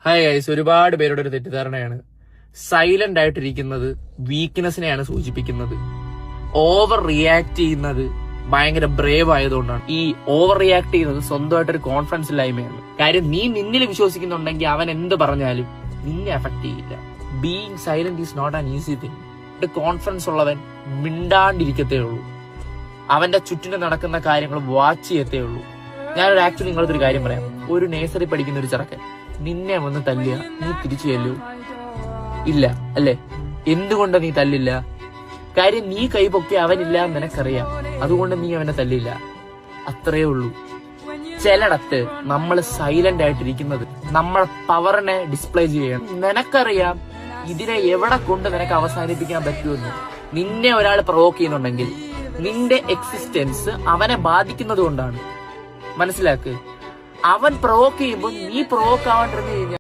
Hi guys, ഒരുപാട് പേരുടെ ഒരു തെറ്റിദ്ധാരണയാണ് സൈലന്റ് ആയിട്ടിരിക്കുന്നത് വീക്ക്നെസ്സിനെയാണ് സൂചിപ്പിക്കുന്നത്. ഓവർ റിയാക്ട് ചെയ്യുന്നത് ഭയങ്കര ബ്രേവ് ആയതുകൊണ്ടാണ്. ഈ ഓവർ റിയാക്ട് ചെയ്യുന്നത് സ്വന്തമായിട്ടൊരു കോൺഫിഡൻസ് ഇല്ലായ്മയാണ്. കാര്യം നീ നിന്നിൽ വിശ്വസിക്കുന്നുണ്ടെങ്കിൽ അവൻ എന്ത് പറഞ്ഞാലും നിന്നെ അഫക്ട് ചെയ്യില്ല. Being silent is not an easy thing. Confidence ഉള്ളവൻ മിണ്ടാണ്ടിരിക്കത്തേ ഉള്ളൂ. അവന്റെ ചുറ്റിന് നടക്കുന്ന കാര്യങ്ങൾ വാച്ച് ചെയ്യത്തേ ഉള്ളൂ. ഞാനൊരു ആക്ച്വലി നിങ്ങളൊരു കാര്യം പറയാം. ഒരു നേഴ്സറി പഠിക്കുന്ന ഒരു ചെറുക്കൻ നിന്നെ വന്ന് തല്ലിയ നീ തിരിച്ചു ചെല്ലൂ? ഇല്ല അല്ലേ? എന്തുകൊണ്ട് നീ തല്ലില്ല? കാര്യം നീ കൈപൊക്കി അവനില്ല എന്ന് നിനക്കറിയാം. അതുകൊണ്ട് നീ അവനെ തല്ലില്ല. അത്രേ ഉള്ളൂ. ചിലടത്ത് നമ്മൾ സൈലന്റ് ആയിട്ടിരിക്കുന്നത് നമ്മളെ പവറിനെ ഡിസ്പ്ലേ ചെയ്യണം. നിനക്കറിയാം ഇതിനെ എവിടെ കൊണ്ട് നിനക്ക് അവസാനിപ്പിക്കാൻ പറ്റുമെന്ന്. നിന്നെ ഒരാൾ പ്രൊവോക്ക് ചെയ്യുന്നുണ്ടെങ്കിൽ നിന്റെ എക്സിസ്റ്റൻസ് അവനെ ബാധിക്കുന്നത് കൊണ്ടാണ്. മനസ്സിലാക്ക്. അവൻ പ്രൊവോക്ക് ചെയ്യുമ്പോൾ നീ പ്രൊവോക്ക് ആവാണ്ടിരുന്നു കഴിഞ്ഞാൽ